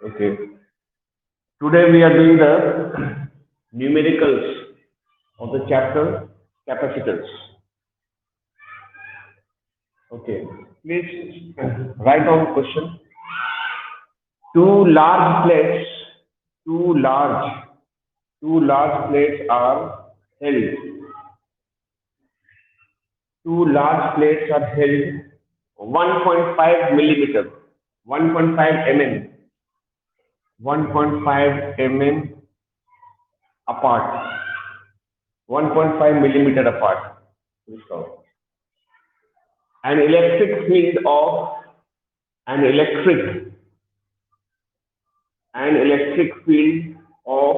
Okay. Today we are doing the numericals of the chapter capacitors. Okay. Please write down question. Two large plates, two large, two large plates are held. Two large plates are held 1.5 millimeter, 1.5 mm, 1.5 mm apart, 1.5 millimeter apart. An electric field of an electric field of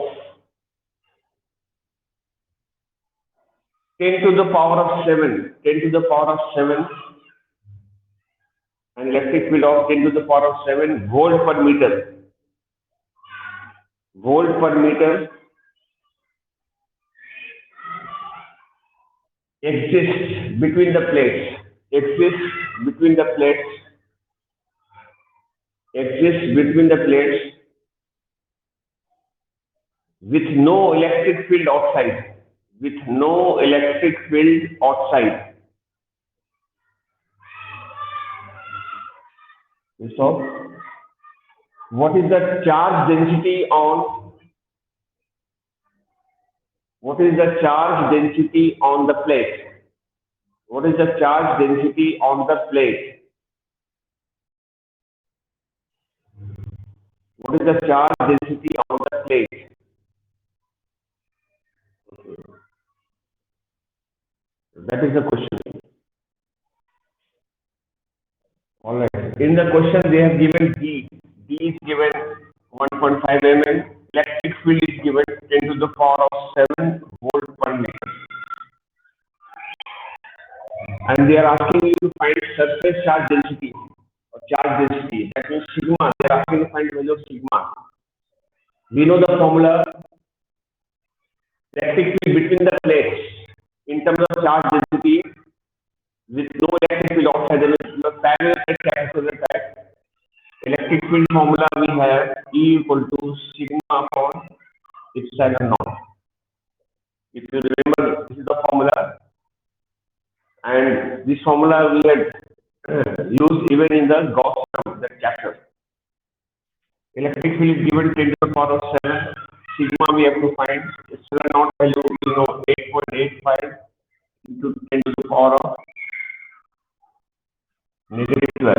10 to the power of 7, 10 to the power of 7, an electric field of 10 to the power of 7 volt per meter exists between the plates, exists between the plates, exists between the plates with no electric field outside, with no electric field outside. So, what is the charge density on the plate? What is the charge density on the plate? What is the charge density on the plate? That is the question. All right. In the question, they have given D. D is given 1.5 mm. Electric field is given 10 to the power of 7 volt per meter. And they are asking you to find surface charge density or charge density. That means sigma. They are asking you to find the value of sigma. We know the formula. Electric field between the plates in terms of charge density with no electric field outside. There is the parallel plate capacitor type. Electric field formula we have E equal to sigma upon epsilon naught. If you remember, this is the formula, and this formula we had used even in the Gauss that chapter. Electric field is given 10 to the power of 7. Sigma we have to find. Epsilon naught value, 8.85 into 10 to the power of negative 12.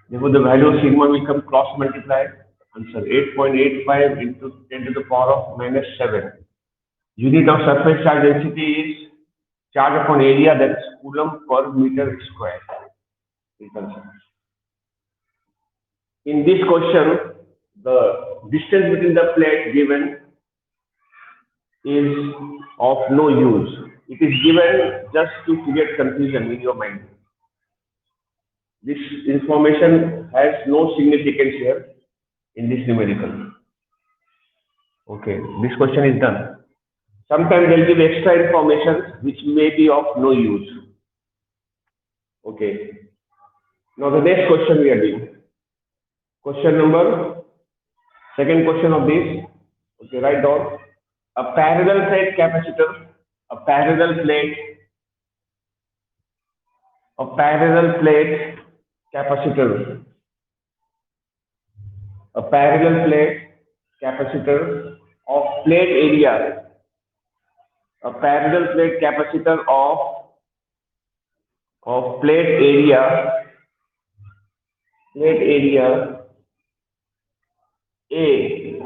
Therefore, the value of sigma will come cross multiplied. Answer 8.85 into 10 to the power of minus 7. Unit of surface charge density is charge upon area, that is coulomb per meter square. In this question, the distance between the plate given is of no use. It is given just to create confusion in your mind. This information has no significance here in this numerical. Okay, this question is done. Sometimes they'll give extra information which may be of no use. Okay. Now the next question we are doing. Second question of this. Okay, write down. A parallel plate capacitor, a parallel plate capacitor, a parallel plate capacitor of plate area, a parallel plate capacitor of plate area A,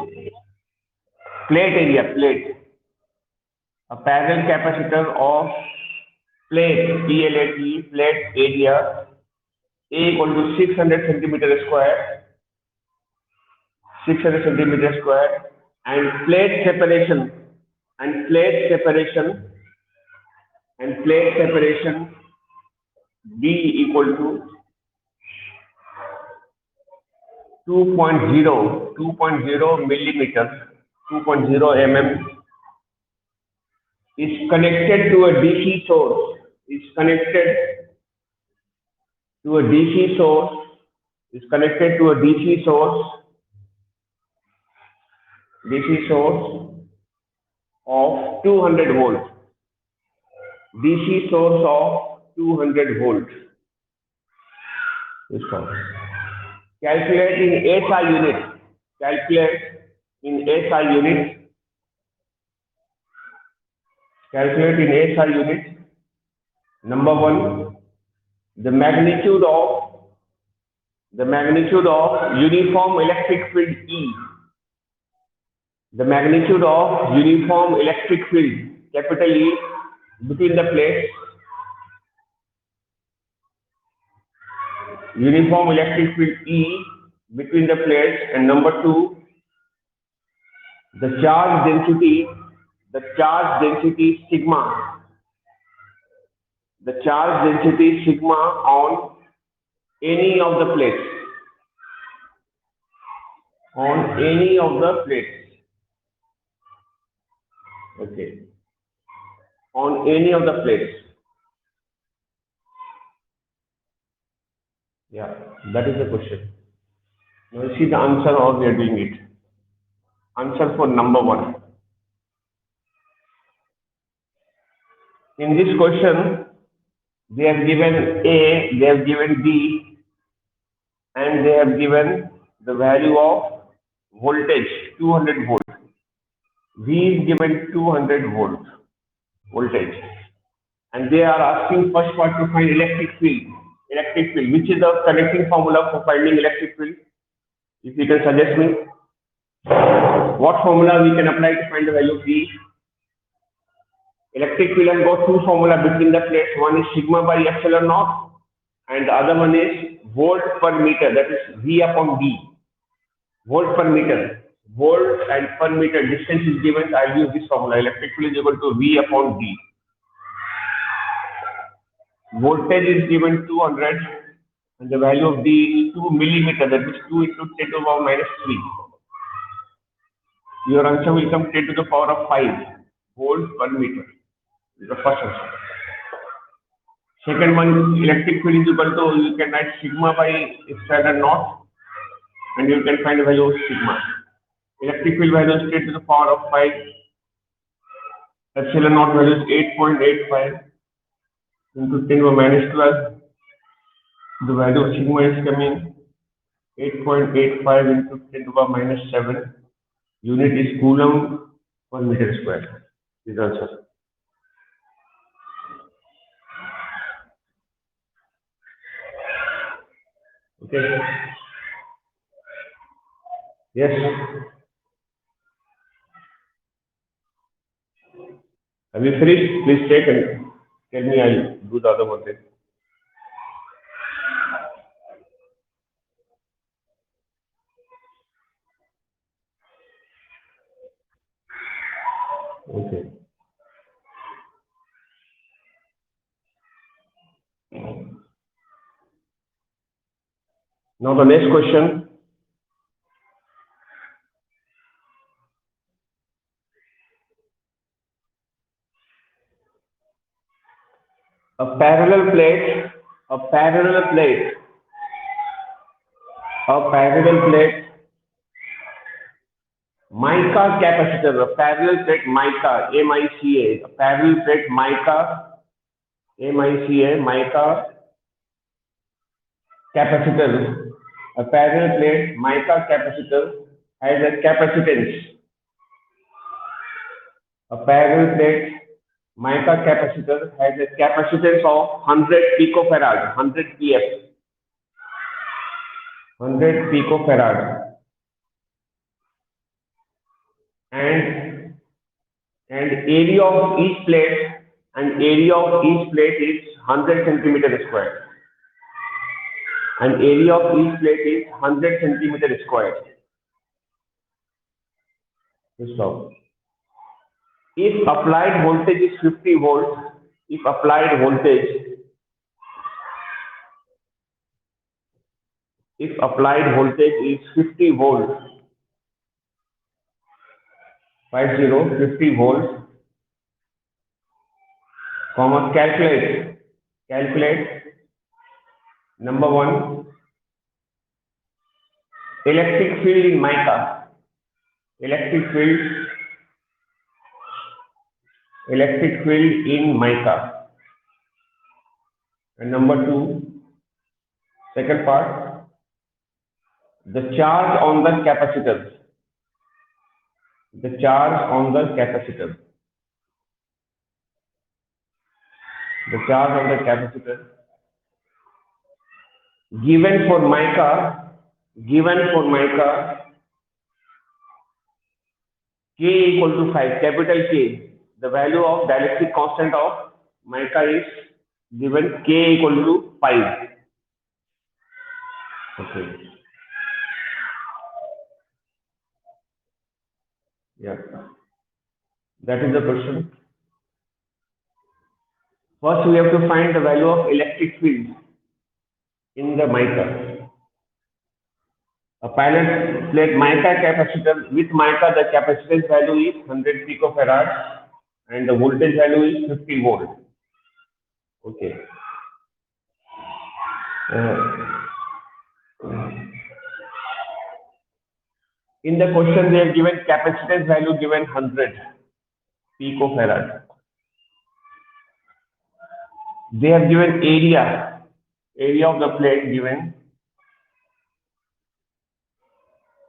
a parallel capacitor of plate area A equal to 600 centimeter square, and plate separation D equal to 2.0 millimeter, 2.0 mm, is connected to a DC source, is connected to a DC source of 200 volts. DC source of 200 volts. This one. Calculate in SI units. Calculate in SI units. Calculate in SI units. Number one, the magnitude of uniform electric field E. The magnitude of uniform electric field, capital E, between the plates. Uniform electric field E between the plates. And number two, the charge density sigma. The charge density sigma on any of the plates. On any of the plates. Okay. On any of the plates. Yeah, that is the question. Now you see the answer how we are doing it. Answer for number one. In this question, they have given A, they have given B, and they have given the value of voltage 200 volt. V is given 200 volt voltage, and they are asking first part to find electric field. Electric field, which is the connecting formula for finding electric field? If you can suggest me, what formula we can apply to find the value of V? Electric field has got two formula between the plates. One is sigma by epsilon naught, and the other one is volt per meter. That is V upon D. Volt per meter. Volt and per meter distance is given. I'll use this formula. Electric field is equal to V upon D. Voltage is given 200, and the value of D is 2 millimeter. That is 2 into 10 to the power minus 3. Your answer will come 10 to the power of 5 volt per meter. This is the first answer. Second one, electric field is equal to, you can write sigma by epsilon naught, and you can find the value of sigma. Electric field value is 10 to the power of 5. Epsilon naught value is 8.85 into 10 to the minus 12. The value of sigma is coming 8.85 into 10 to the minus 7. Unit is coulomb per meter square. This is the answer. Okay. Yes. Have you finished? Please take and tell me. I'll do the other one then. Okay. Now the next question. A parallel plate, mica capacitor, a parallel plate mica, M-I-C-A, a parallel plate mica, M-I-C-A, mica capacitor, a parallel plate mica capacitor has a capacitance. A parallel plate mica capacitor has a capacitance of 100 picofarad, 100 pf, 100 picofarad, and area of each plate is 100 centimeter square. And area of each plate is 100 centimeter square. So, if applied voltage is 50 volts, if applied voltage is 50 volts, 50 volts, comma, calculate number one, electric field in mica. Electric field in mica. And number two, second part, the charge on the capacitor. The charge on the capacitor. The charge on the capacitor given for mica, K equal to 5, capital K. The value of dielectric constant of mica is given K equal to 5. Okay. Yeah. That is the question. First, we have to find the value of electric field in the mica. A pilot plate mica capacitor, with mica the capacitance value is 100 picofarad and the voltage value is 50 volt. Okay. In the question they have given capacitance value given 100 picofarad. They have given area of the plate given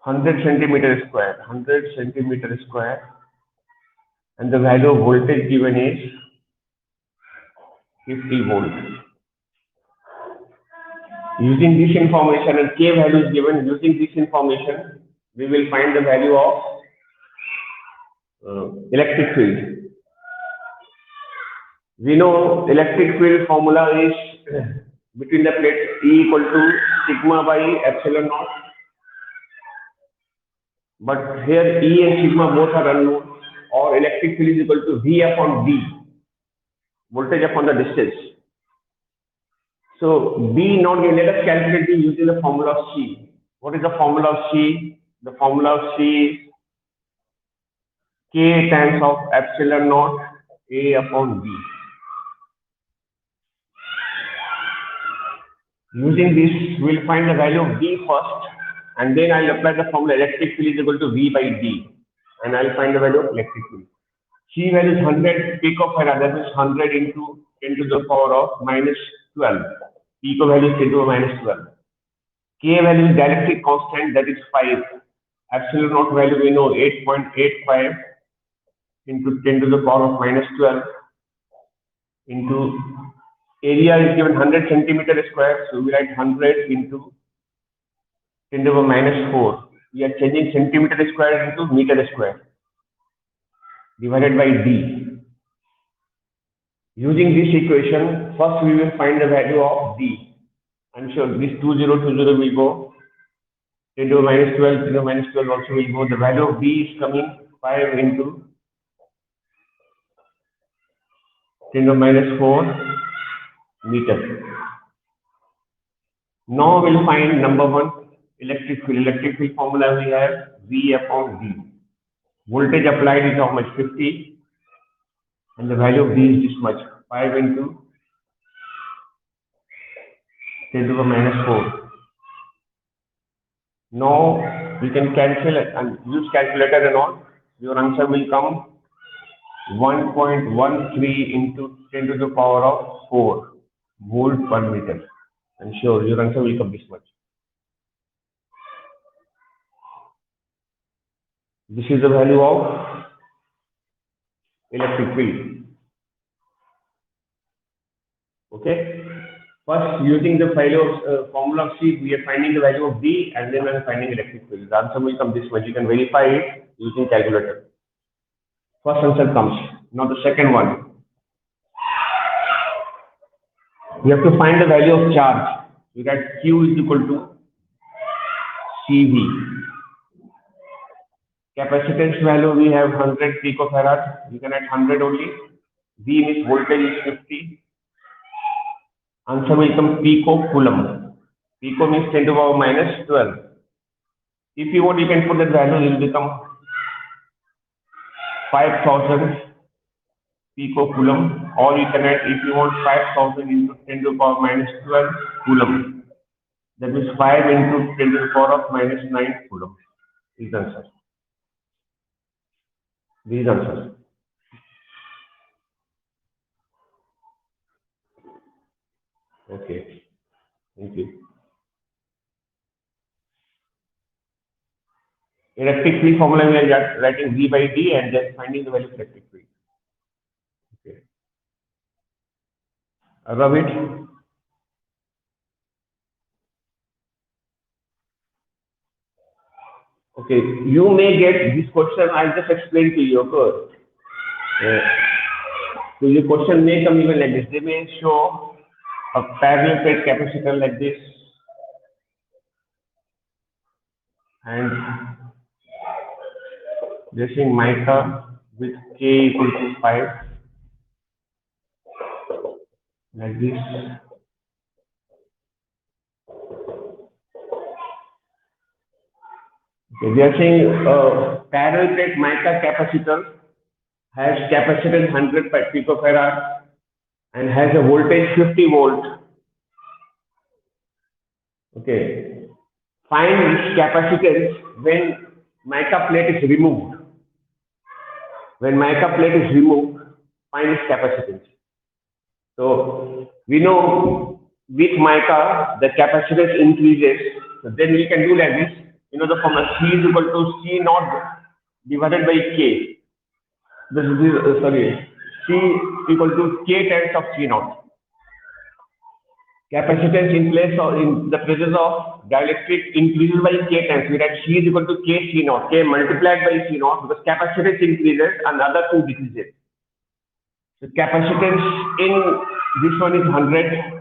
100 centimeter square, and the value of voltage given is 50 volt. Using this information and K value is given, using this information, we will find the value of electric field. We know electric field formula is between the plates E equal to sigma by epsilon naught. But here E and sigma both are unknown, or electric field is equal to V upon D, voltage upon the distance. So B not given, let us calculate it using the formula of C. What is the formula of C? The formula of C is K times of epsilon naught A upon B. Using this, we will find the value of D first, and then I will apply the formula electric field is equal to V by D, and I will find the value of electric field. C value is 100 picofarad, that is 100 into 10 to the power of minus 12. Pico value is 10 to the power minus 12. K value is dielectric constant, that is 5. Epsilon naught value we know 8.85 into 10 to the power of minus 12 into area is given 100 centimeter square, so we write 100 into 10 to the power minus 4. We are changing centimeter square into meter square divided by D. Using this equation, first we will find the value of D. I'm sure this 2020 will go, 10 to the minus 12, 10 to the minus 12 also will go. The value of D is coming 5 into 10 to the minus 4 meter. Now we'll find number one, electric field. Electric field formula we have V upon D. Voltage applied is how much? 50, and the value of D is this much, 5 into 10 to the minus 4. Now we can cancel it and use calculator and all. Your answer will come 1.13 into 10 to the power of 4 volt per meter. I'm sure your answer will come this much. This is the value of electric field. Okay. First, using the formula of C, we are finding the value of D, and then we are finding electric field. The answer will come this much. You can verify it using calculator. First answer comes. Now the second one. We have to find the value of charge. We got Q is equal to CV. Capacitance value we have 100 picofarad. You can add 100 only. V means voltage is 50. Answer will come pico coulomb. Pico means 10 to the power minus 12. If you want, you can put that value, it will become 5000 pico coulomb, or you can add, if you want, 5000 into 10 to the power minus 12 coulomb. That is 5 into 10 to the power of minus 9 coulomb. Is the answer. This is the answer. Okay. Thank you. Electric field formula, we are writing V by D and then finding the value of electric field. Okay. Rub it. Okay. You may get this question. I'll just explain to you. Okay. So your question may come even like this. They may show a parallel plate capacitor like this, and using mica with K equal to 5 like this. Okay, they are saying parallel plate mica capacitor has capacitance 100 picofarad and has a voltage 50 volt. Okay. Find its capacitance when mica plate is removed. When mica plate is removed, find its capacitance. So we know with mica the capacitance increases. So then we can do like this. You know the formula C is equal to C naught divided by K. This is C equal to K times of C naught. Capacitance in place or in the presence of dielectric increases by K times. We write C is equal to K C naught. K multiplied by C naught because capacitance increases and other two decreases. The capacitance in this one is 100.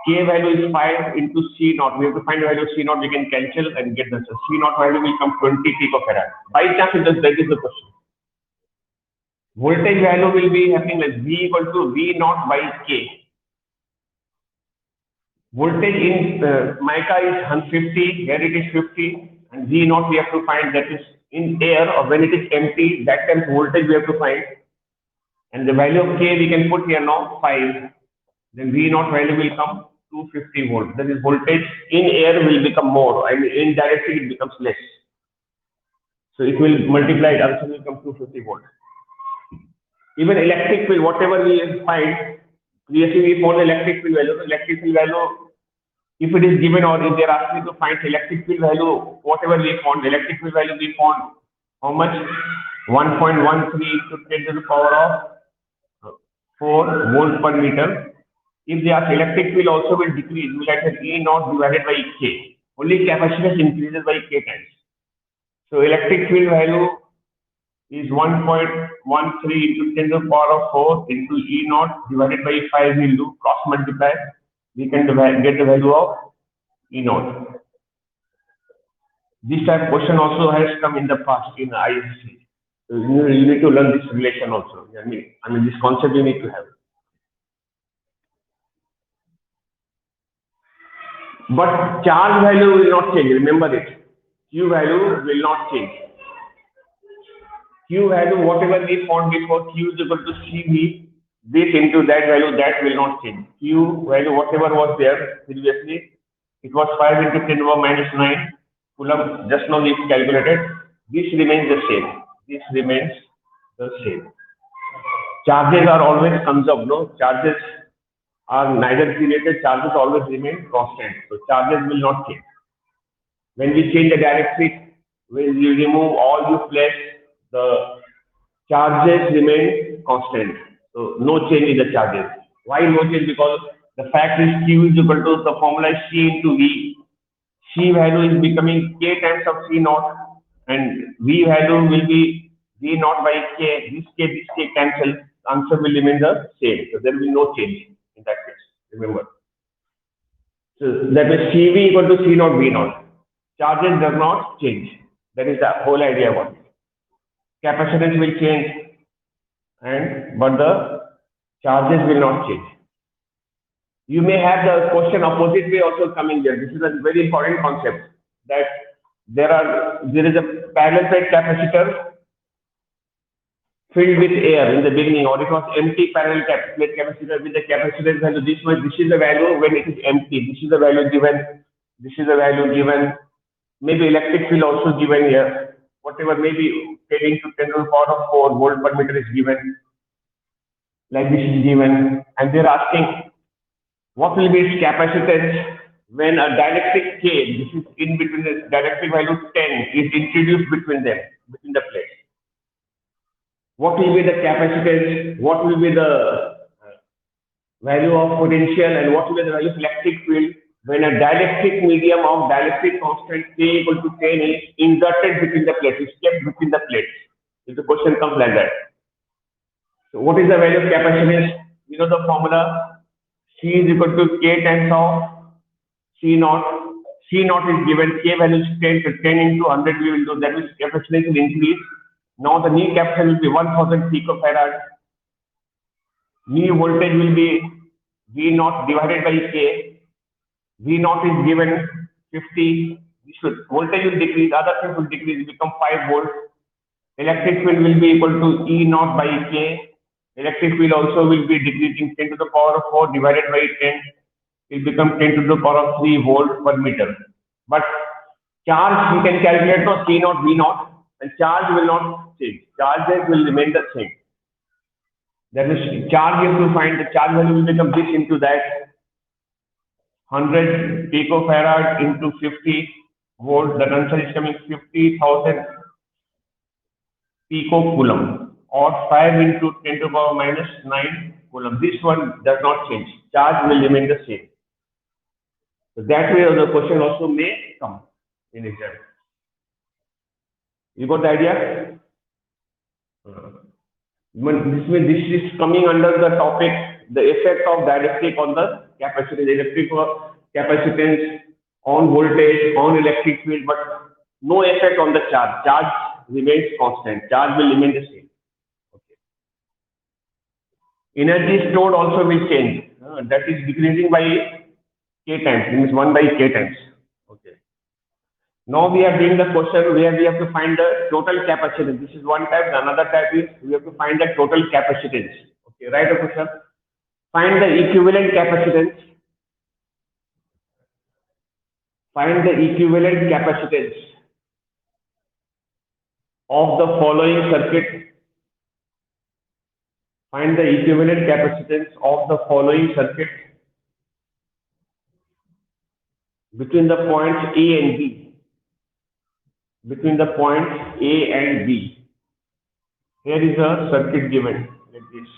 K value is 5 into C naught. We have to find the value of C naught. We can cancel and get the answer. C naught value will come 20 picofarad. By chance, that is the question. Voltage value will be happening like V equal to V naught by K. Voltage in mica is 150. Here it is 50. And V naught we have to find, that is in air, or when it is empty, that time voltage we have to find. And the value of K we can put here now 5. Then V naught value will come 250 volt. That is voltage in air will become more. I mean indirectly it becomes less. So it will multiply, it also will come 250 volt. Even electric field, whatever we find, previously we found electric field value. Electric field value, if it is given or if they are asking to find electric field value, whatever we found, electric field value we found how much? 1.13 to 10 to the power of 4 volt per meter. If they ask electric field also will decrease, we write that E naught divided by K. Only capacitance increases by K times. So electric field value is 1.13 into 10 to the power of 4 into E naught divided by 5. We'll do cross multiply. We can get the value of E naught. This type of question also has come in the past in ISC. So you need to learn this relation also. I mean this concept you need to have. But charge value will not change. Remember it. Q value will not change. Q value, whatever we found before, Q is equal to CV. This into that value, that will not change. Q value, whatever was there previously, it was 5 into 10 to the power minus 9 coulomb. Just now we calculated. This remains the same. This remains the same. Charges are always conserved. No, charges are neither created. Charges always remain constant. So charges will not change. When we change the dielectric, when you remove all you place, the charges remain constant. So no change in the charges. Why no change? Because the fact is Q is equal to the formula is C into V. C value is becoming K times of C naught, and V value will be V naught by K. This K cancel. Answer will remain the same. So there will be no change in that case. Remember. So that is CV equal to C naught V naught. Charges does not change. That is the whole idea about it. Capacitance will change, but the charges will not change. You may have the question opposite way also coming there. This is a very important concept, that there is a parallel plate capacitor filled with air in the beginning, or it was empty parallel plate capacitor with the capacitance value this much. This is the value when it is empty. This is the value given. This is the value given. Maybe electric field also given here. Whatever, maybe 10 into 10 to the power of 4 volt per meter is given. Like this is given, and they're asking what will be its capacitance when a dielectric K, this is in between the dielectric value 10, is introduced between them, between the plates. What will be the capacitance? What will be the value of potential, and what will be the value of electric field when a dielectric medium of dielectric constant K equal to 10 is inserted between the plates, is kept between the plates? If the question comes like that. So what is the value of capacitance? You know the formula. C is equal to K times of C naught. C naught is given. K value is 10. So 10 into 100 we will do. That means capacitance will increase. Now the new capacitance will be 1000 picofarad. New voltage will be V naught divided by K. V naught is given 50. Voltage will decrease. Other things will decrease. It become 5 volts. Electric field will be equal to E naught by K. Electric field also will be decreasing 10 to the power of 4 divided by 10. It will become 10 to the power of 3 volt per meter. But charge we can calculate no C naught, V naught, and charge will not change. Charges will remain the same. That is, charge you have to find the charge value will become this into that 100 picofarad into 50 volt. The answer is coming 50,000 picocoulomb, or 5 into 10 to the power minus 9 coulomb. This one does not change. Charge will remain the same. So that way the question also may come in exam. You got the idea? This is coming under the topic, the effect of dielectric on the capacitance, electric capacitance on voltage, on electric field, but no effect on the charge. Charge remains constant. Charge will remain the same. Okay. Energy stored also will change. That is decreasing by K times, means 1 by K times. Okay. Now we are doing the question where we have to find the total capacitance. This is one type. Another type is we have to find the total capacitance. Okay, write a question. Find the equivalent capacitance. Find the equivalent capacitance of the following circuit. Find the equivalent capacitance of the following circuit between the points A and B. Between the points A and B. Here is a circuit given like this.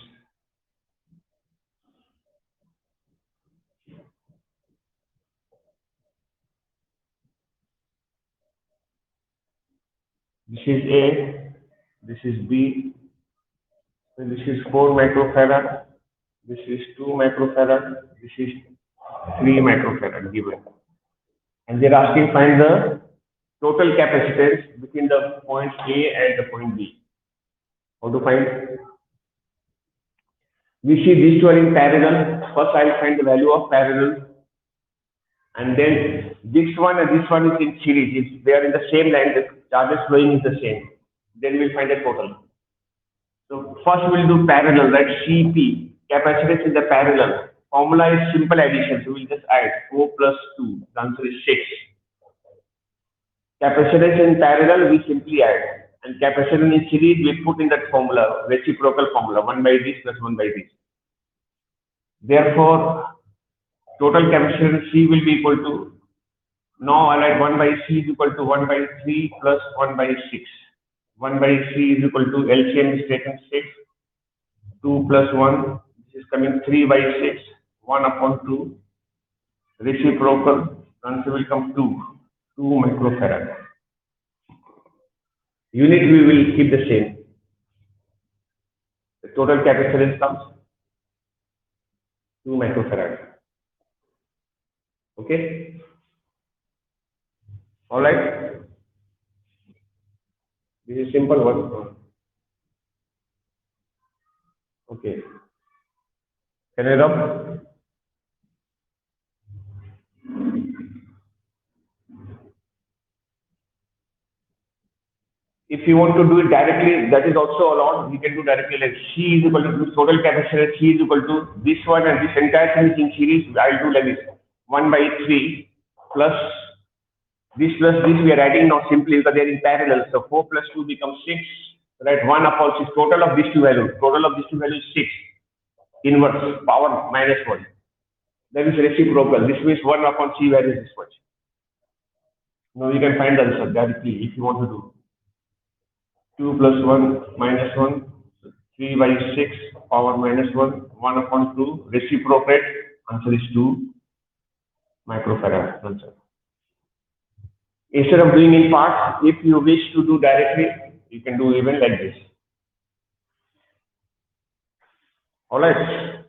This is A, this is B, and this is 4 microfarad, this is 2 microfarad, this is 3 microfarad given. And they are asking find the total capacitance between the point A and the point B. How to find? We see these two are in parallel. First I will find the value of parallel. And then this one and this one is in series. They are in the same line, the charges flowing is the same. Then we'll find the total. So first we'll do parallel, right? CP, capacitance in the parallel. Formula is simple addition, so we'll just add 4 plus 2. The answer is 6. Capacitance in parallel we simply add. And capacitance in series we put in that formula, reciprocal formula, 1 by this plus 1 by this. Therefore, total capacitance C will be equal to, now I write 1 by C is equal to 1 by 3 plus 1 by 6. 1 by C is equal to LCM is taken 6. 2 plus 1, this is coming 3 by 6. 1 upon 2. Reciprocal, answer will come 2 microfarad. Unit we will keep the same. The total capacitance comes 2 microfarad. Okay? All right? This is simple one. Okay. Can I rub? If you want to do it directly, that is also allowed. We can do directly like C is equal to this total capacitance, C is equal to this one and this entire thing is in series. I'll do like this 1 by 3 plus plus this we are adding now simply because they are in parallel. So 4 plus 2 becomes 6. Right, 1 upon 6. Total of these two values. Total of these two values is 6. Inverse power minus 1. That is reciprocal. This means 1 upon C value is this much. Now you can find the answer directly if you want to do. 2 plus 1 minus 1, 3 by 6, power minus 1, 1 upon 2, reciprocate, answer is 2 microfarad. Answer. Instead of doing in parts, if you wish to do directly, you can do even like this. Alright.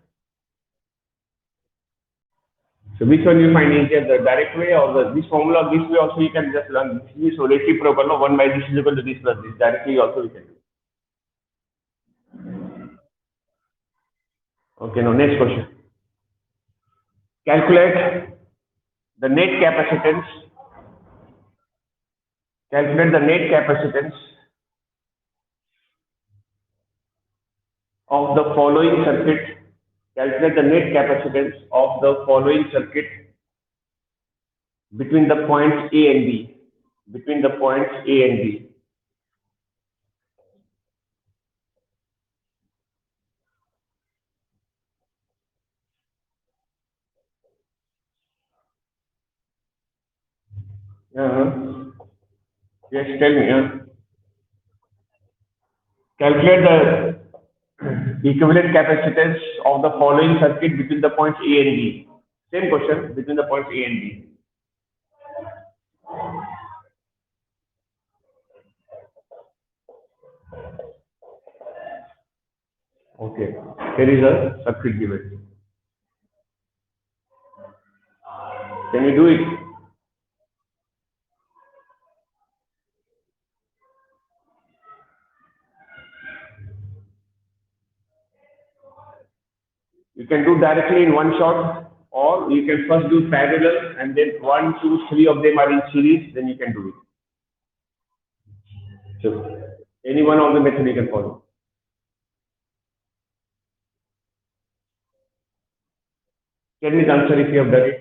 So which one you find easier, the direct way or this formula, this way also you can just learn. This is reciprocal, no? 1 by this is equal to this plus this. Directly also you can do. Okay, now next question. Calculate the net capacitance. Calculate the net capacitance of the following circuit. Calculate the net capacitance of the following circuit between the points A and B. Between the points A and B. Yes, tell me. Calculate the equivalent capacitance of the following circuit between the points A and B. Same question between the points A and B. Okay, here is a circuit given. Can you do it? You can do directly in one shot, or you can first do parallel and then 1, 2, 3 of them are in series, then you can do it. So, any one of the method you can follow. Tell me the answer if you have done it.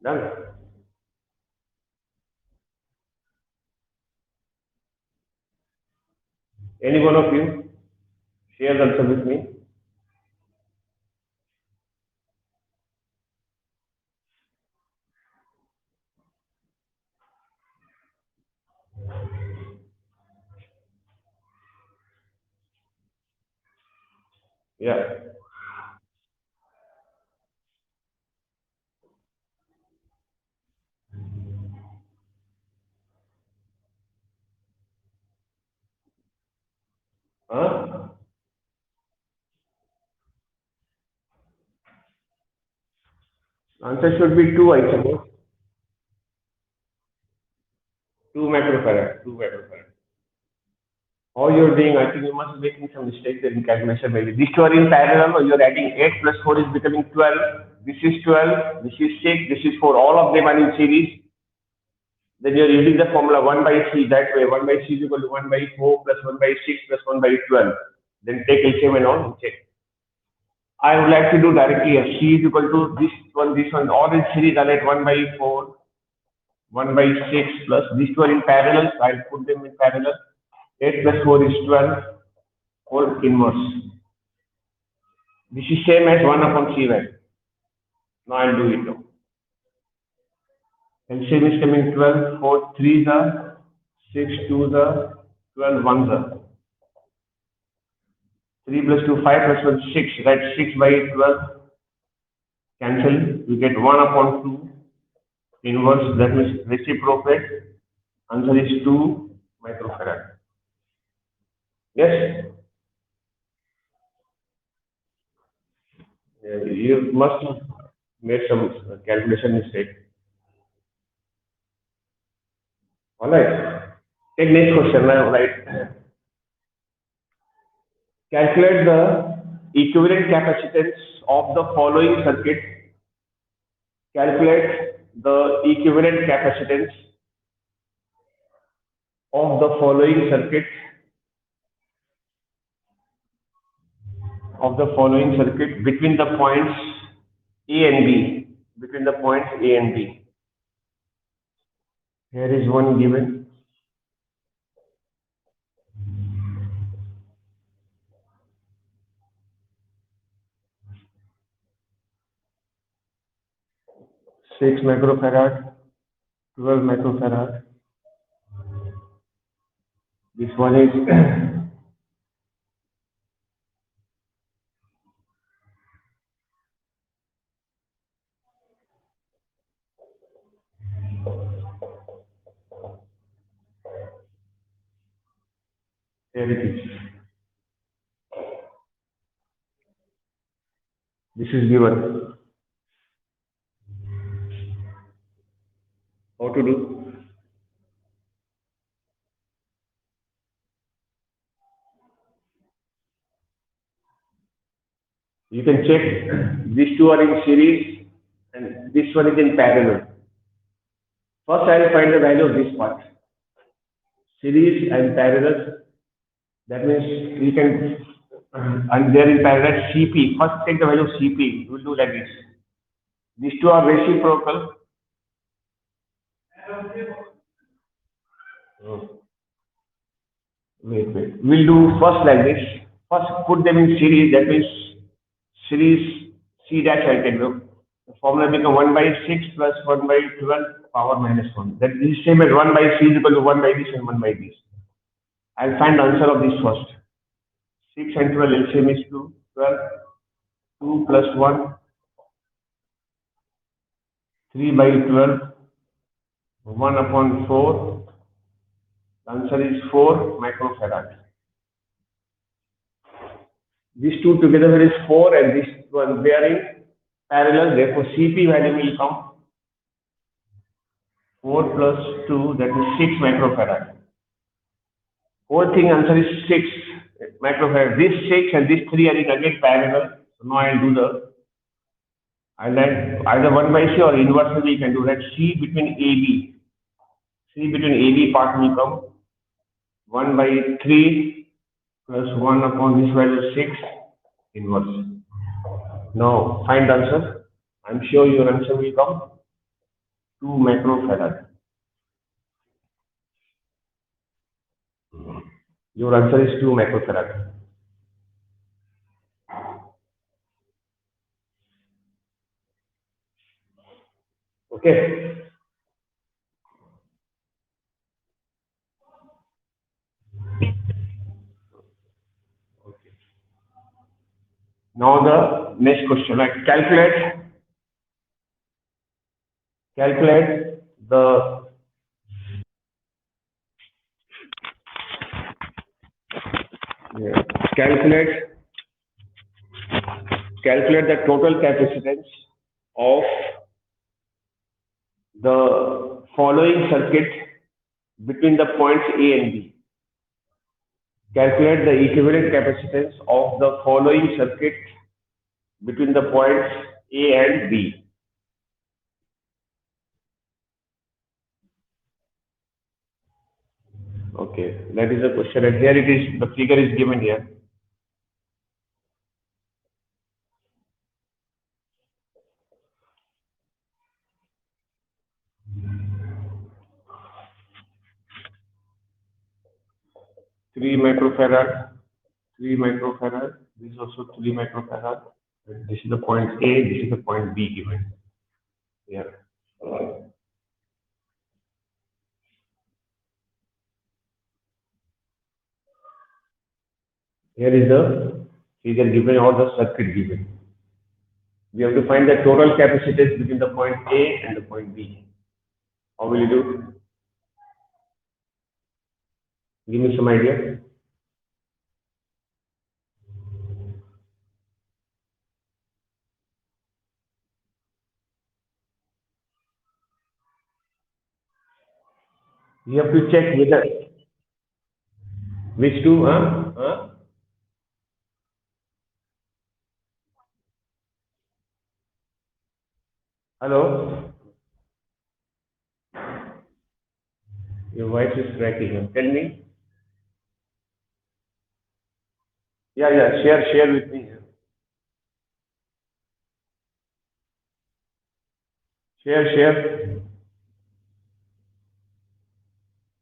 Done. Any one of you share the answer with me. Yeah. Huh? Answer should be 2, I suppose. 2 microfarad. 2 microfarad. How you're doing, I think you must be making some mistakes in calculation maybe. These two are in parallel, or you're adding 8 plus 4 is becoming 12. This is 12, this is 6, this is 4. All of them are in series. Then you're using the formula 1 by C that way. 1 by C is equal to 1 by 4 plus 1 by 6 plus 1 by 12. Then take LCM and all and check. I would like to do directly a C is equal to this one, all in series. I'll add 1 by 4, 1 by 6 plus these two are in parallel. So I'll put them in parallel. 8 plus 4 is 12, or inverse. This is same as 1 upon C value. Now I'll do it now. LCM is coming 12, 4 3s are, 6 2s are, 12 1s are. 3 plus 2, 5 plus 1, 6. Right, 6 by 12. Cancel. We get 1 upon 2 inverse. That means reciprocate. Answer is 2 microfarad. Yes? You must have made some calculation mistake. All right. Take next question now, right? Calculate the equivalent capacitance of the following circuit. Calculate the equivalent capacitance of the following circuit between the points A and B. Between the points A and B. Here is one given. Six microfarad, 12 microfarad. This one is here it is. This is given. How to do? You can check these two are in series and this one is in parallel. First, I will find the value of this part. Series and parallel. That means we can, and there in parallel CP. First, take the value of CP. We will do like this. These two are reciprocal. Oh, wait. We'll do first like this. First, put them in series. That means series C dash I can do. The formula become 1 by 6 plus 1 by 12 power minus 1. That is same as 1 by C is equal to 1 by this and 1 by this. I'll find the answer of this first. 6 and 12 LCM is 2. 12. 2 plus 1. 3 by 12. 1 upon 4. The answer is 4 microfarad. These two together is 4 and this one they are in parallel. Therefore, CP value will come 4 plus 2, that is 6 microfarad. Whole thing answer is 6 microfarad. This 6 and this 3 are in again parallel. So now I'll add either 1 by C or inversely you can do that. C between AB. C between AB part will come 1 by 3 plus 1 upon this value 6 inverse. Now find the answer. I'm sure your answer will come 2 microfarad. Your answer is 2 microfarad. Okay. Now the next question, like calculate the calculate the total capacitance of the following circuit between the points A and B. Calculate the equivalent capacitance of the following circuit between the points A and B. Okay, that is the question. And here it is, the figure is given here. Three microfarad, this is also 3 microfarad. This is the point A, this is the point B given. Yeah. Here is the figure given or the circuit given. We have to find the total capacitance between the point A and the point B. How will you do? Give me some idea. You have to check whether which two, huh? Huh? Hello? Your voice is cracking. Tell me. Yeah, yeah. Share with me. Share.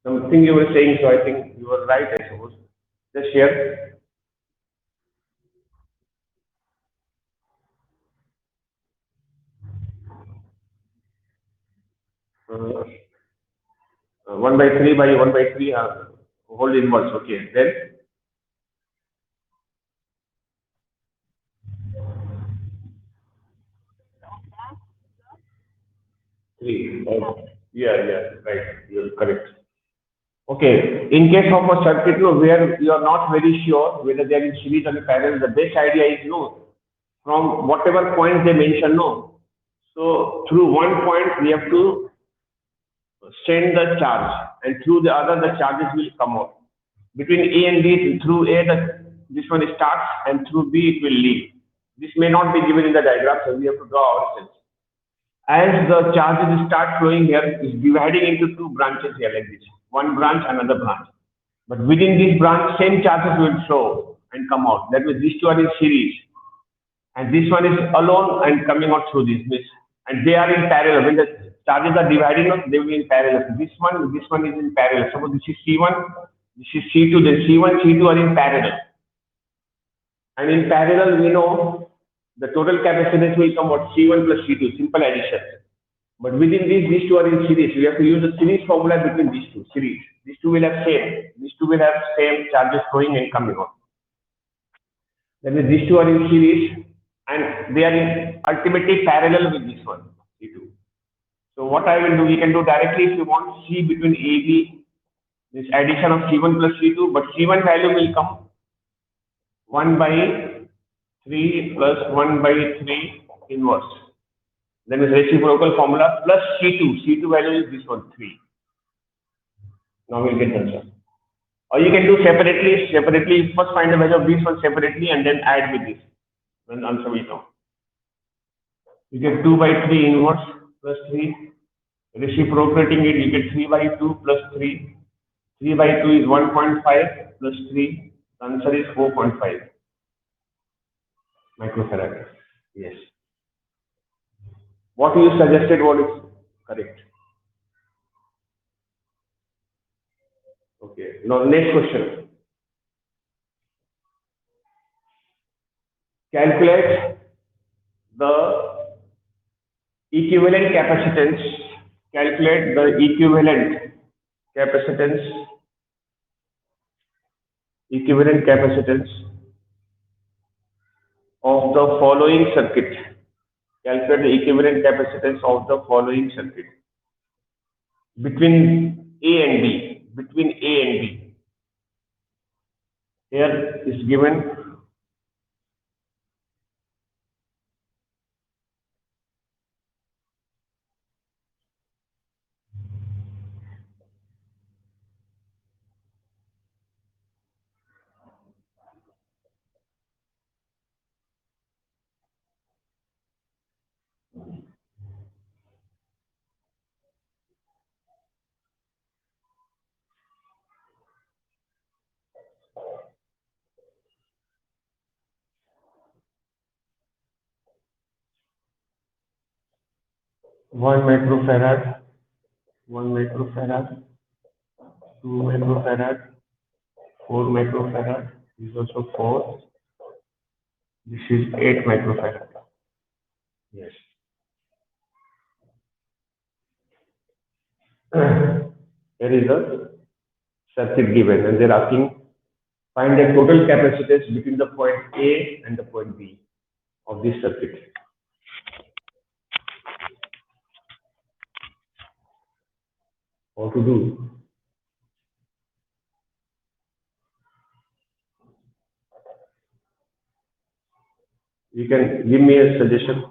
Something you were saying, so I think you were right, I suppose. Just share. 1 by 3 by 1 by 3 whole inverse. Okay. Then 3. Yeah. Right. You're correct. Okay. In case of a circuit no, where you are not very sure whether they are in series or in parallel, the best idea is no, from whatever point they mention, no. So through one point we have to send the charge, and through the other the charges will come out. Between A and B, through A this one starts, and through B it will leave. This may not be given in the diagram, so we have to draw ourselves. As the charges start flowing here, it's dividing into two branches here like this. One branch, another branch. But within this branch, same charges will flow and come out. That means these two are in series. And this one is alone and coming out through this. And they are in parallel. When the charges are dividing up, they will be in parallel. This one is in parallel. Suppose this is C1, this is C2, then C1, C2 are in parallel. And in parallel, we know the total capacitance will come out C1 plus C2, simple addition. But within these two are in series. We have to use a series formula between these two series. These two will have same. These two will have same charges flowing and coming out. That means these two are in series and they are in ultimately parallel with this one, C2. So what I will do, we can do directly if you want C between AB, this addition of C1 plus C2, but C1 value will come 1 by 3 plus 1 by 3 inverse. Then is reciprocal formula plus C2. C2 value is this one, 3. Now we'll get answer. Or you can do separately, first find the value of this one separately and then add with this. Then answer will come. You get 2 by 3 inverse plus 3. Reciprocating it, you get 3 by 2 plus 3. 3 by 2 is 1.5 plus 3. The answer is 4.5 microfarad. Yes. What you suggested what is correct. Okay. Now next question. Calculate the equivalent capacitance. Calculate the capacitance, equivalent capacitance of the following circuit. Calculate the equivalent capacitance of the following circuit between A and B. Between A and B. Here is given 1 microfarad, 1 microfarad, 2 microfarad, 4 microfarad. This is also 4. This is 8 microfarad. Yes. Here is the circuit given, and they're asking find the total capacitance between the point A and the point B of this circuit. How to do? You can give me a suggestion.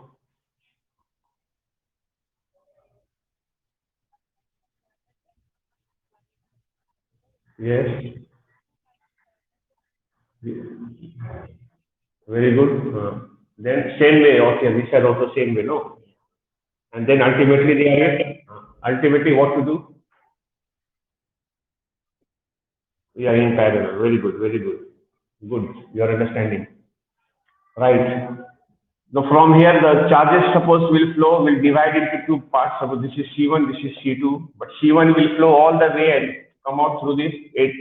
Yes. Very good. Then same way, okay, these are also same way, no? And then ultimately they ultimately what to do? We are in parallel. Very good, very good. Good, your understanding. Right. Now from here the charges suppose will divide into two parts. Suppose this is C1, this is C2, but C1 will flow all the way and come out through this eight.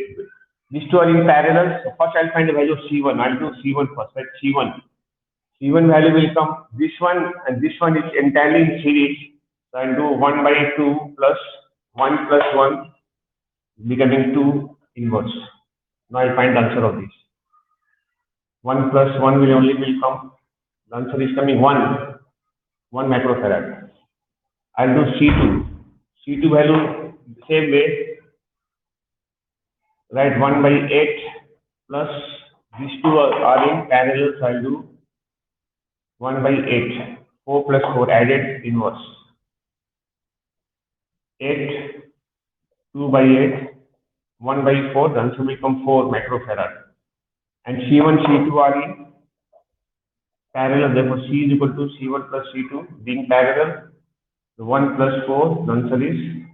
These two are in parallel. So first I'll find the value of C1. I'll do C1 first, right? C1 value will come. This one and this one is entirely in series. So I'll do 1 by 2 plus 1 plus 1 becoming 2 inverse. Now I'll find the answer of this. 1 plus 1 will come. The answer is coming 1 microfarad. I'll do C2. C2 value same way. Right, 1 by 8 plus these two are in parallel. So I'll do 1 by 8. 4 plus 4 added inverse. 8, 2 by 8, 1 by 4, the answer will become 4 microfarad. And C1, C2 are in parallel, therefore C is equal to C1 plus C2 being parallel. The 1 plus 4, the answer is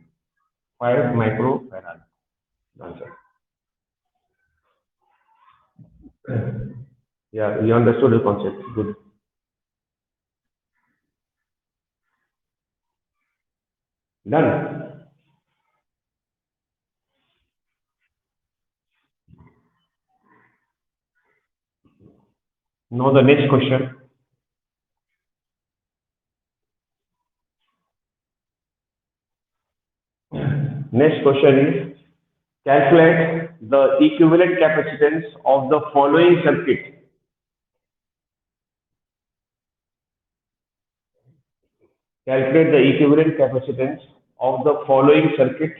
5 microfarad. The answer. Yeah, you understood the concept. Good. Done. Now the next question. Next question is calculate the equivalent capacitance of the following circuit. Calculate the equivalent capacitance of the following circuit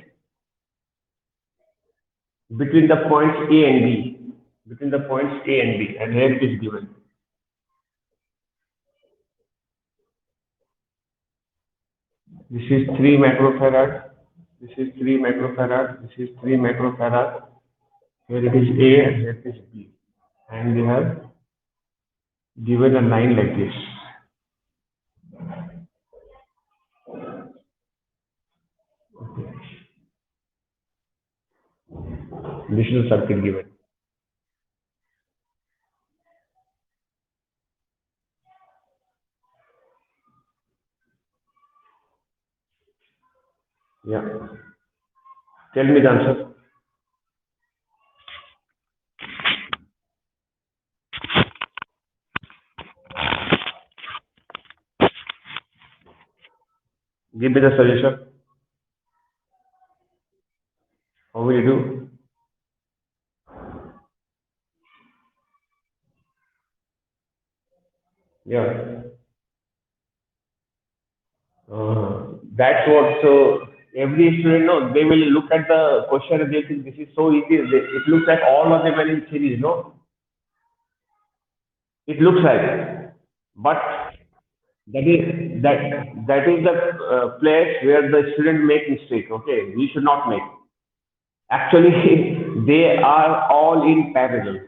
between the points A and B. Between the points A and B, and here it is given. This is 3 microfarad. This is 3 microfarad. This is 3 microfarad. Here it is A and here it is B. And they have given a line like this. This is the circuit given. Yeah. Tell me the answer. Give me the solution. How will you do? Yeah. That's what. So every student knows. They will look at the question and they think this is so easy. It looks like all of them are in series, no? It looks like, but that is the place where the student make mistake. Okay, we should not make. Actually, they are all in parallel.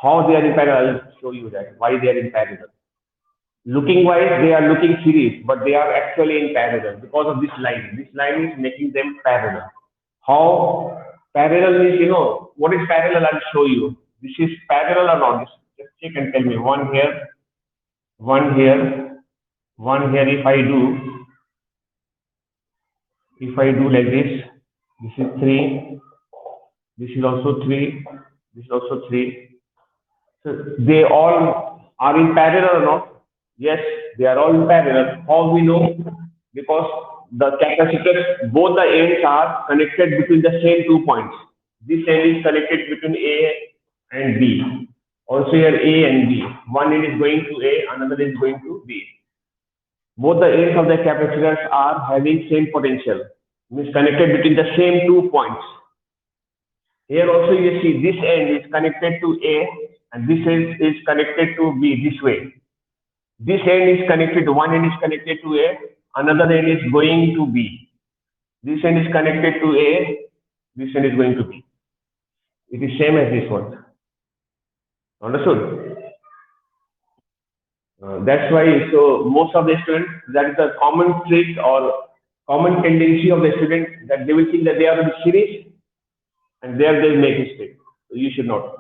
How they are in parallel? I'll show you that. Why they are in parallel. Looking wise, they are looking series, but they are actually in parallel because of this line. This line is making them parallel. How parallel is, what is parallel? I'll show you. This is parallel or not? Just check and tell me. One here, one here, one here. If I do like this is 3, this is also 3, this is also 3. So they all are in parallel or not? Yes, they are all in parallel. How we know? Because the capacitors, both the ends are connected between the same 2 points. This end is connected between A and B. Also here A and B. One end is going to A, another is going to B. Both the ends of the capacitors are having same potential, means connected between the same 2 points. Here also you see this end is connected to A and this end is connected to B this way. This end is connected, one end is connected to A, another end is going to B. This end is connected to A, this end is going to B. It is same as this one. Understood? That's why, so most of the students, that is a common trick or common tendency of the student, that they will think that they are in series and there they make mistake. So you should not.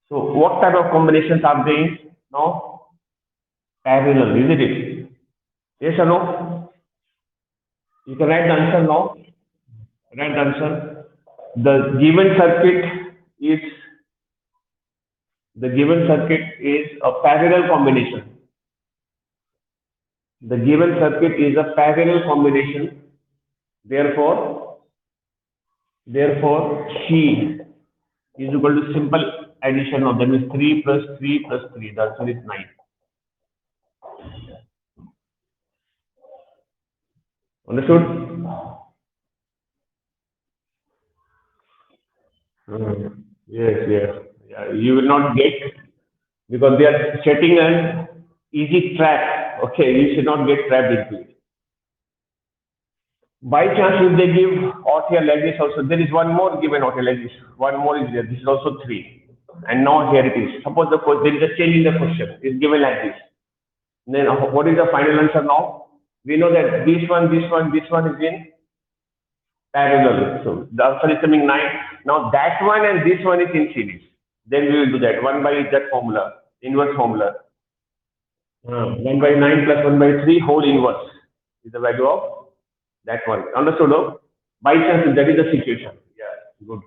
So what type of combinations are there now? Parallel, isn't it? Yes or no? You can write the answer now. Write the answer. The given circuit is a parallel combination. The given circuit is a parallel combination. Therefore, C is equal to simple addition of them is 3 plus 3 plus 3. The answer is 9. Understood? Yes, yes. Yeah, you will not get, because they are setting an easy trap. Okay, you should not get trapped into it. By chance, if they give out here like this also, there is one more given out here like this. One more is there. This is also 3. And now here it is. Suppose there is a change in the question. It's given like this. Then what is the final answer now? We know that this one is in parallel. So the answer is coming 9. Now that one and this one is in series. Then we will do that. 1 by that formula, inverse formula. 1 by 9 plus 1 by 3 whole inverse is the value of that one. Understood? No? By chance, that is the situation. Yeah, good.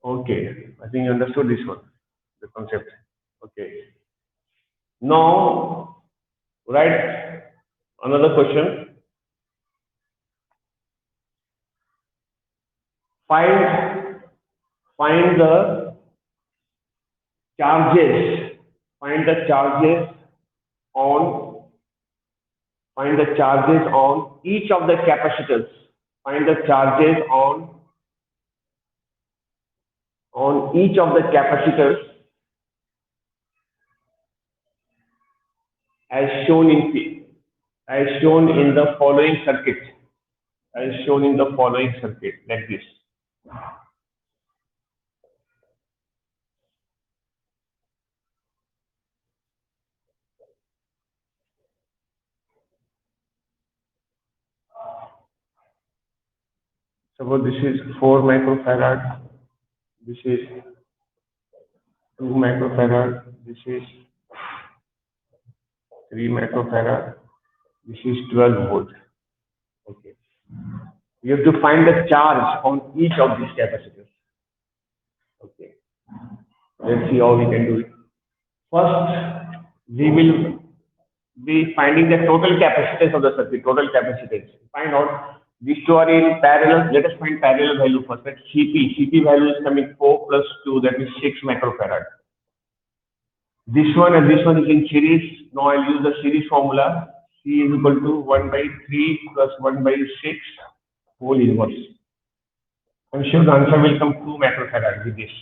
Okay, I think you understood this one, the concept. Okay. Now, write another question. Find the charges. Find the charges on each of the capacitors. Find the charges on each of the capacitors as shown in the following circuit. As shown in the following circuit, like this. Suppose this is 4 microfarad, this is 2 microfarad, this is 3 microfarad, this is 12 volt. Okay. You have to find the charge on each of these capacitors. Okay. Let's see how we can do it. First, we will be finding the total capacitance of the circuit, total capacitance. Find out these two are in parallel. Let us find parallel value first. That's CP. CP value is coming 4 plus 2, that is 6 microfarad. This one and this one is in series. Now I'll use the series formula. C is equal to 1 by 3 plus 1 by 6 whole inverse. I'm sure the answer will come 2 microfarad with this.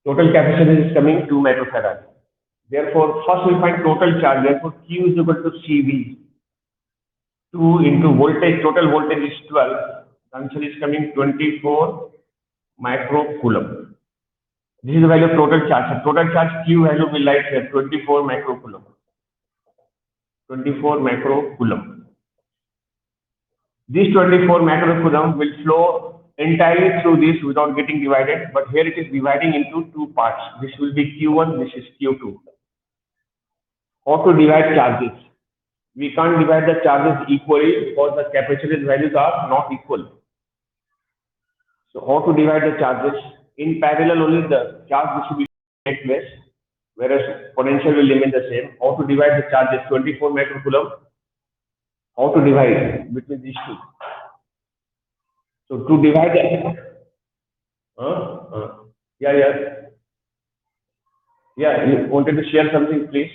Total capacitance is coming 2 microfarad. Therefore, first we find total charge. Therefore, Q is equal to CV. 2 into voltage, total voltage is 12. The answer is coming 24 microcoulomb. This is the value of total charge. So total charge Q value will write here 24 microcoulomb. 24 microcoulomb. This 24 microcoulomb will flow entirely through this without getting divided, but here it is dividing into 2 parts. This will be Q1, this is Q2. How to divide charges? We can't divide the charges equally because the capacitance values are not equal. So how to divide the charges? In parallel only the charge distribution takes place, whereas potential will remain the same. How to divide the charges? 24 microcoulomb. How to divide between these two? So to divide the yeah, you wanted to share something, please?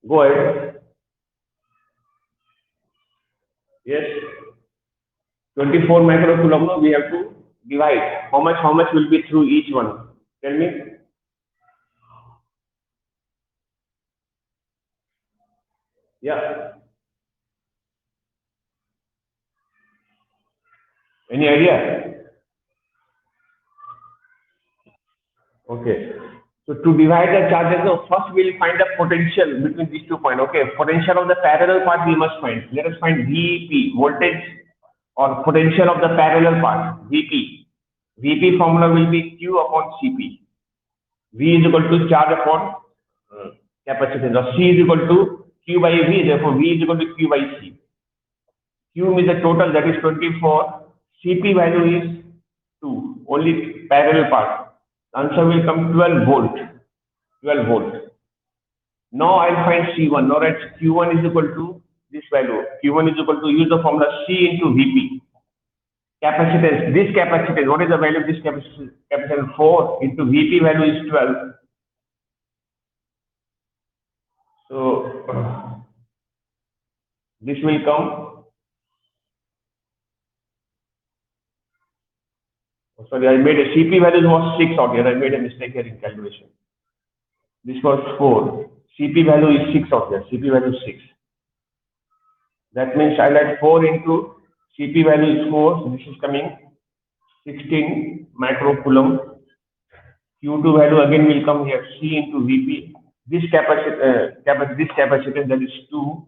Go ahead. Yes. 24 microcoulomb, we have to divide. How much will be through each one? Tell me. Yeah. Any idea? Okay. So to divide the charges, now first we'll find the potential between these 2 points. Okay. Potential of the parallel part we must find. Let us find VP, voltage or potential of the parallel part, VP. VP formula will be Q upon CP. V is equal to charge upon capacitance. Or C is equal to Q by V. Therefore, V is equal to Q by C. Q is the total, that is 24. CP value is 2, only parallel part. Answer will come 12 volt. 12 volt. Now I'll find C1. Now write Q1 is equal to this value. Q1 is equal to, use the formula C into VP. Capacitance, this capacitance, what is the value of this capacitance? Capacitance 4 into VP value is 12. So this will come, oh, sorry, I made a CP value was 6 out here. I made a mistake here in calculation. This was 4. CP value is 6 out here. CP value is 6. That means I'll add 4 into CP value is 4. So this is coming 16 microcoulomb. Q2 value again will come here, C into VP. This capacitance that is 2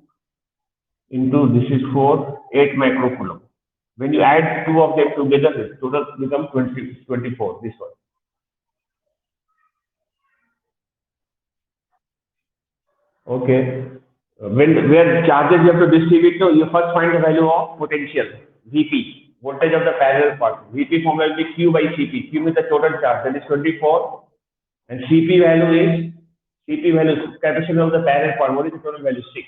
into this is 4, 8 microcoulomb. When you add 2 of them together, the total becomes 24, this one. Okay. Where charges you have to distribute, so you first find the value of potential, VP, voltage of the parallel part. VP formula will be Q by CP. Q is the total charge, that is 24. And CP value is capacity of the parallel part. What is the total value? 6.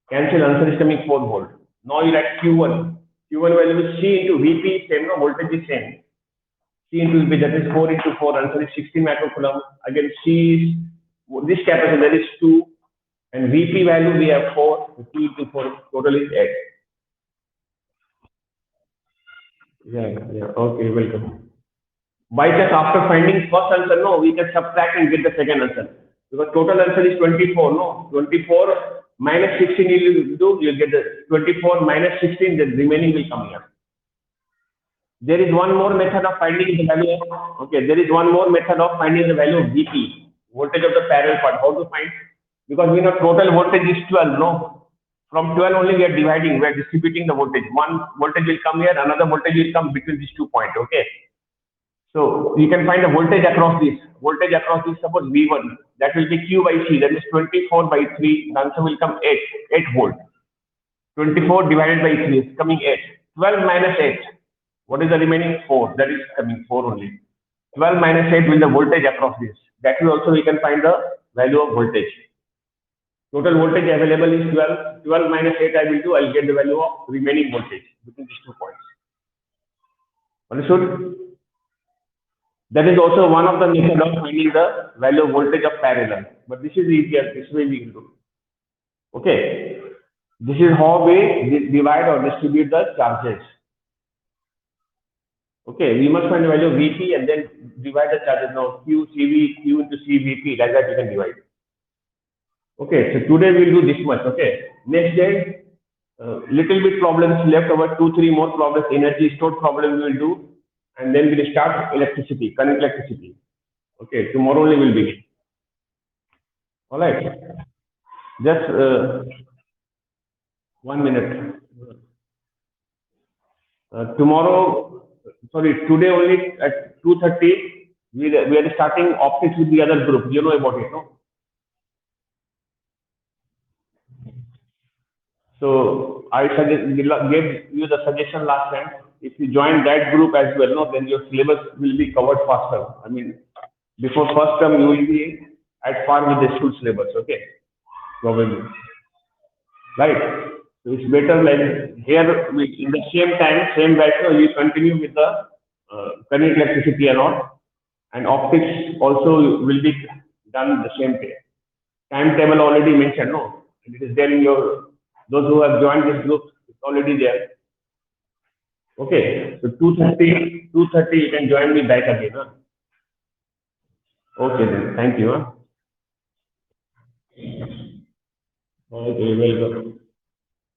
Cancel, answer is coming 4 volt. Now you write Q1. Q1 value is C into VP, same, no, voltage is same. C into VP, that is 4 into 4, answer is 16 microcoulomb. Again, C is, this capacity, that is 2. And VP value we have 4, 2 into 4, total is 8. Yeah, okay, welcome. By just after finding first answer, no, we can subtract and get the second answer. Because total answer is 24, no? 24 minus 16 you do, you'll get the 24 minus 16, the remaining will come here. There is one more method of finding the value of, okay, there is one more method of finding the value of VP, voltage of the parallel part. How to find? Because we know total voltage is 12, no? From 12 only we are dividing, we are distributing the voltage. One voltage will come here, another voltage will come between these 2 points, okay? So you can find the voltage across this. Voltage across this, suppose V1, that will be Q by C, that is 24 by 3, the answer will come 8 volt. 24 divided by 3 is coming 8. 12 minus 8, what is the remaining? 4, that is coming 4 only. 12 minus 8 will the voltage across this. That will also we can find the value of voltage. Total voltage available is 12. 12 minus 8 I will do, I will get the value of remaining voltage between these 2 points. Understood? That is also one of the methods of finding the value of voltage of parallel. But this is easier, this way we can do. Okay. This is how we divide or distribute the charges. Okay, we must find the value of VP and then divide the charges. Now Q, CV, Q into CVP, like that you can divide. Okay, so today we'll do this much. Okay, next day, little bit problems left over, 2-3 more problems, energy stored problem we will do, and then we'll start electricity, current electricity. Okay, tomorrow only will begin. All right, just 1 minute. Today only at 2:30, we are starting optics with the other group. You know about it, no? So I gave you the suggestion last time. If you join that group as well, no, then your syllabus will be covered faster. I mean, before first term you will be at par with the school syllabus. Okay, probably, right? So it's better like here in the same time, same batch, you continue with the current electricity and all, and optics also will be done the same day. Timetable already mentioned, no? It is there in your, those who have joined this group, it's already there. Okay, so 2:30 you can join me back again. Huh? Okay then, thank you. Huh? Okay, welcome.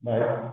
Bye.